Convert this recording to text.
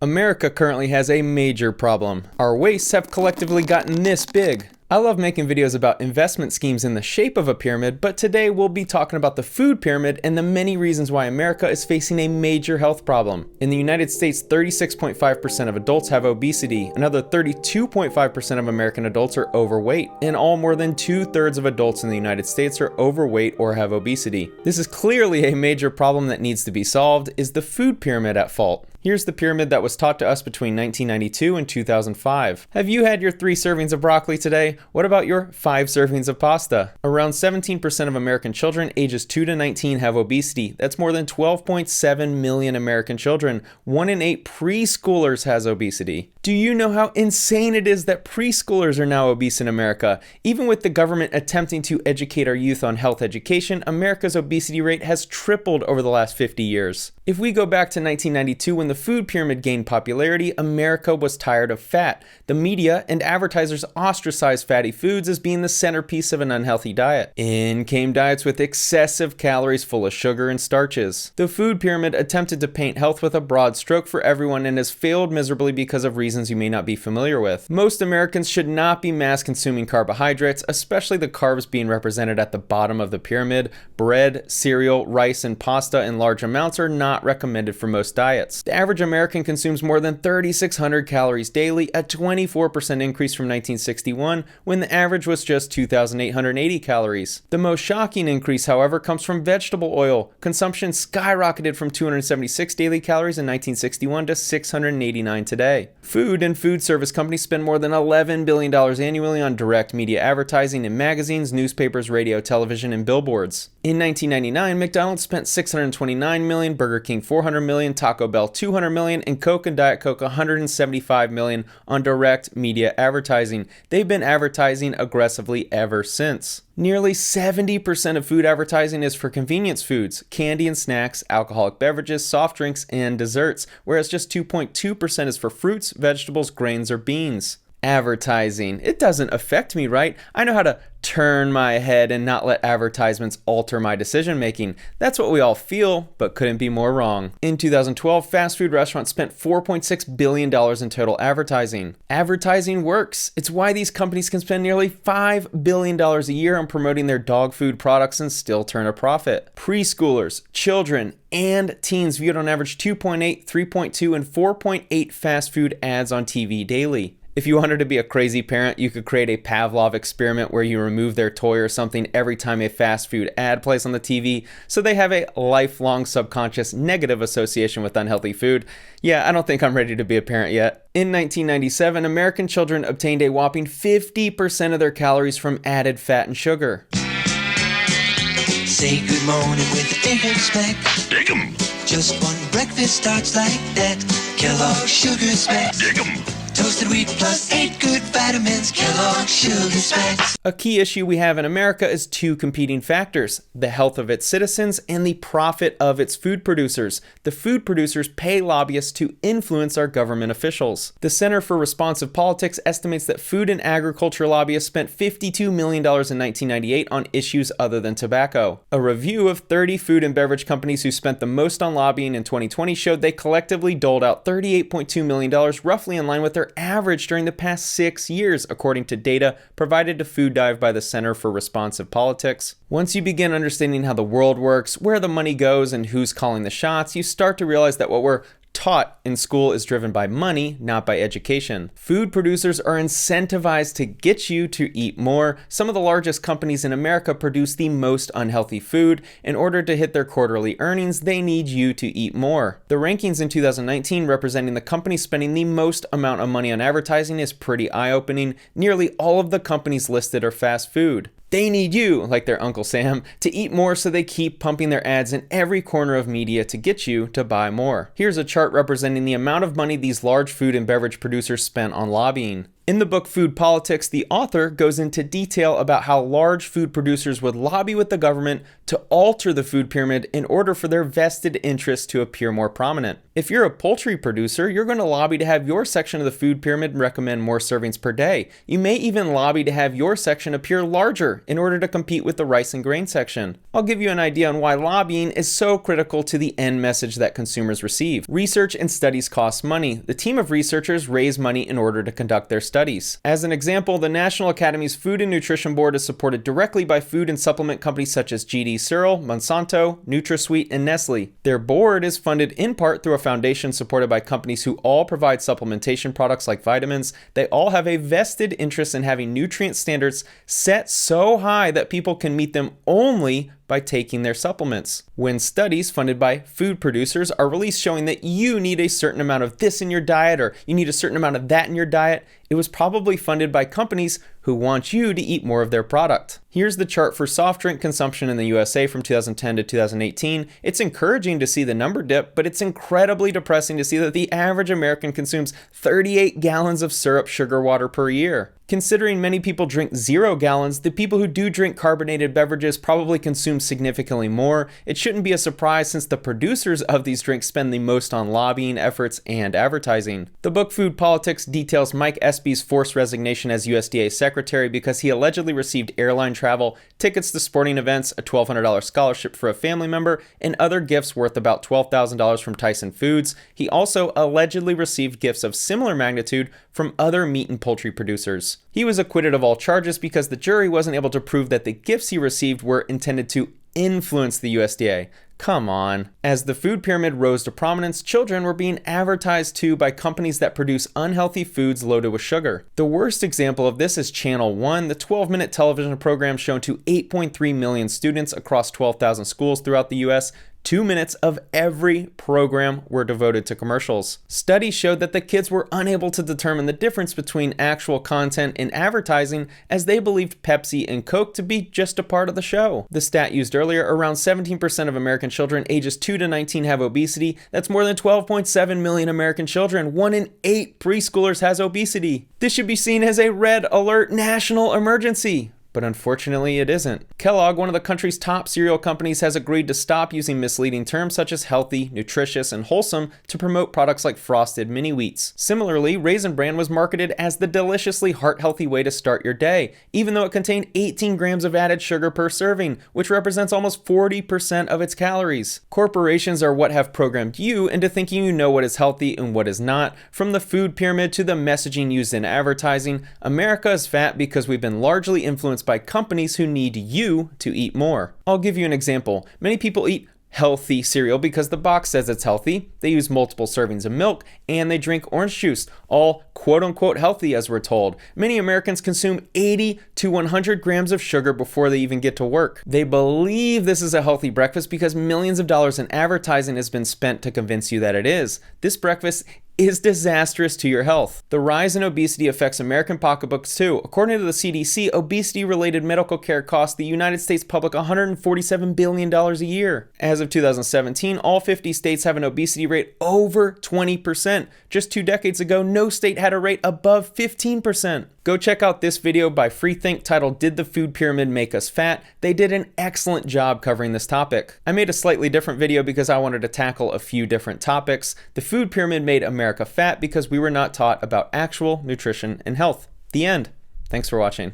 America currently has a major problem. Our waists have collectively gotten this big. I love making videos about investment schemes in the shape of a pyramid, but today we'll be talking about the food pyramid and the many reasons why America is facing a major health problem. In the United States, 36.5% of adults have obesity, another 32.5% of American adults are overweight, and all more than 2/3 of adults in the United States are overweight or have obesity. This is clearly a major problem that needs to be solved. Is the food pyramid at fault? Here's the pyramid that was taught to us between 1992 and 2005. Have you had your 3 servings of broccoli today? What about your 5 servings of pasta? Around 17% of American children ages 2 to 19 have obesity. That's more than 12.7 million American children. 1 in 8 preschoolers has obesity. Do you know how insane it is that preschoolers are now obese in America? Even with the government attempting to educate our youth on health education, America's obesity rate has tripled over the last 50 years. If we go back to 1992 when the food pyramid gained popularity, America was tired of fat. The media and advertisers ostracized fatty foods as being the centerpiece of an unhealthy diet. In came diets with excessive calories full of sugar and starches. The food pyramid attempted to paint health with a broad stroke for everyone and has failed miserably because of reasons you may not be familiar with. Most Americans should not be mass consuming carbohydrates, especially the carbs being represented at the bottom of the pyramid. Bread, cereal, rice, and pasta in large amounts are not recommended for most diets. The average American consumes more than 3,600 calories daily, a 24% increase from 1961, when the average was just 2,880 calories. The most shocking increase, however, comes from vegetable oil. Consumption skyrocketed from 276 daily calories in 1961 to 689 today. Food and food service companies spend more than $11 billion annually on direct media advertising in magazines, newspapers, radio, television, and billboards. In 1999, McDonald's spent $629 million, Burger King $400 million, Taco Bell $200 million, and Coke and Diet Coke $175 million on direct media advertising. They've been advertising aggressively ever since. Nearly 70% of food advertising is for convenience foods, candy and snacks, alcoholic beverages, soft drinks, and desserts, whereas just 2.2% is for fruits, vegetables, grains, or beans. Advertising. It doesn't affect me, right? I know how to turn my head and not let advertisements alter my decision making. That's what we all feel, but couldn't be more wrong. In 2012, fast food restaurants spent $4.6 billion in total advertising. Advertising works. It's why these companies can spend nearly $5 billion a year on promoting their dog food products and still turn a profit. Preschoolers, children, and teens viewed on average 2.8, 3.2, and 4.8 fast food ads on TV daily. If you wanted to be a crazy parent, you could create a Pavlov experiment where you remove their toy or something every time a fast food ad plays on the TV, so they have a lifelong subconscious negative association with unhealthy food. Yeah, I don't think I'm ready to be a parent yet. In 1997, American children obtained a whopping 50% of their calories from added fat and sugar. Say good morning with a dig and respect. Dig 'em. Just one breakfast starts like that. Kellogg's Sugar Smacks. Dig 'em. Toasted wheat plus 8 good vitamins. Kellogg's Sugar Smacks. A key issue we have in America is 2 competing factors: the health of its citizens and the profit of its food producers. The food producers pay lobbyists to influence our government officials. The Center for Responsive Politics estimates that food and agriculture lobbyists spent $52 million in 1998 on issues other than tobacco. A review of 30 food and beverage companies who spent the most on lobbying in 2020 showed they collectively doled out $38.2 million, roughly in line with their average during the past 6 years, according to data provided to Food Dive by the Center for Responsive Politics. Once you begin understanding how the world works, where the money goes, and who's calling the shots, you start to realize that what we're taught in school is driven by money, not by education. Food producers are incentivized to get you to eat more. Some of the largest companies in America produce the most unhealthy food. In order to hit their quarterly earnings, they need you to eat more. The rankings in 2019 representing the companies spending the most amount of money on advertising is pretty eye-opening. Nearly all of the companies listed are fast food. They need you, like their Uncle Sam, to eat more, so they keep pumping their ads in every corner of media to get you to buy more. Here's a chart representing the amount of money these large food and beverage producers spent on lobbying. In the book Food Politics, the author goes into detail about how large food producers would lobby with the government to alter the food pyramid in order for their vested interests to appear more prominent. If you're a poultry producer, you're going to lobby to have your section of the food pyramid recommend more servings per day. You may even lobby to have your section appear larger in order to compete with the rice and grain section. I'll give you an idea on why lobbying is so critical to the end message that consumers receive. Research and studies cost money. The team of researchers raise money in order to conduct their studies. As an example, the National Academy's Food and Nutrition Board is supported directly by food and supplement companies such as GD Searle, Monsanto, NutraSweet, and Nestle. Their board is funded in part through a foundation supported by companies who all provide supplementation products like vitamins. They all have a vested interest in having nutrient standards set so high that people can meet them only by taking their supplements. When studies funded by food producers are released showing that you need a certain amount of this in your diet or you need a certain amount of that in your diet, it was probably funded by companies who want you to eat more of their product. Here's the chart for soft drink consumption in the USA from 2010 to 2018. It's encouraging to see the number dip, but it's incredibly depressing to see that the average American consumes 38 gallons of syrup sugar water per year. Considering many people drink 0 gallons, the people who do drink carbonated beverages probably consume significantly more. It shouldn't be a surprise since the producers of these drinks spend the most on lobbying efforts and advertising. The book Food Politics details Mike Espy's forced resignation as USDA secretary because he allegedly received airline travel, tickets to sporting events, a $1,200 scholarship for a family member, and other gifts worth about $12,000 from Tyson Foods. He also allegedly received gifts of similar magnitude from other meat and poultry producers. He was acquitted of all charges because the jury wasn't able to prove that the gifts he received were intended to influence the USDA. Come on. As the food pyramid rose to prominence, children were being advertised to by companies that produce unhealthy foods loaded with sugar. The worst example of this is Channel 1, the 12-minute television program shown to 8.3 million students across 12,000 schools throughout the US. 2 minutes of every program were devoted to commercials. Studies showed that the kids were unable to determine the difference between actual content and advertising as they believed Pepsi and Coke to be just a part of the show. The stat used earlier, around 17% of American children ages 2 to 19 have obesity. That's more than 12.7 million American children. 1 in 8 preschoolers has obesity. This should be seen as a red alert national emergency. But unfortunately it isn't. Kellogg, one of the country's top cereal companies, has agreed to stop using misleading terms such as healthy, nutritious, and wholesome to promote products like Frosted Mini Wheats. Similarly, Raisin Bran was marketed as the deliciously heart-healthy way to start your day, even though it contained 18 grams of added sugar per serving, which represents almost 40% of its calories. Corporations are what have programmed you into thinking you know what is healthy and what is not. From the food pyramid to the messaging used in advertising, America is fat because we've been largely influenced by companies who need you to eat more. I'll give you an example. Many people eat healthy cereal because the box says it's healthy. They use multiple servings of milk and they drink orange juice, all quote unquote healthy as we're told. Many Americans consume 80 to 100 grams of sugar before they even get to work. They believe this is a healthy breakfast because millions of dollars in advertising has been spent to convince you that it is. This breakfast is disastrous to your health. The rise in obesity affects American pocketbooks too. According to the CDC, obesity-related medical care costs the United States public $147 billion a year. As of 2017, all 50 states have an obesity rate over 20%. Just 2 decades ago, no state had a rate above 15%. Go check out this video by Freethink titled "Did the Food Pyramid Make Us Fat?" They did an excellent job covering this topic. I made a slightly different video because I wanted to tackle a few different topics. The food pyramid made America fat because we were not taught about actual nutrition and health. The end. Thanks for watching.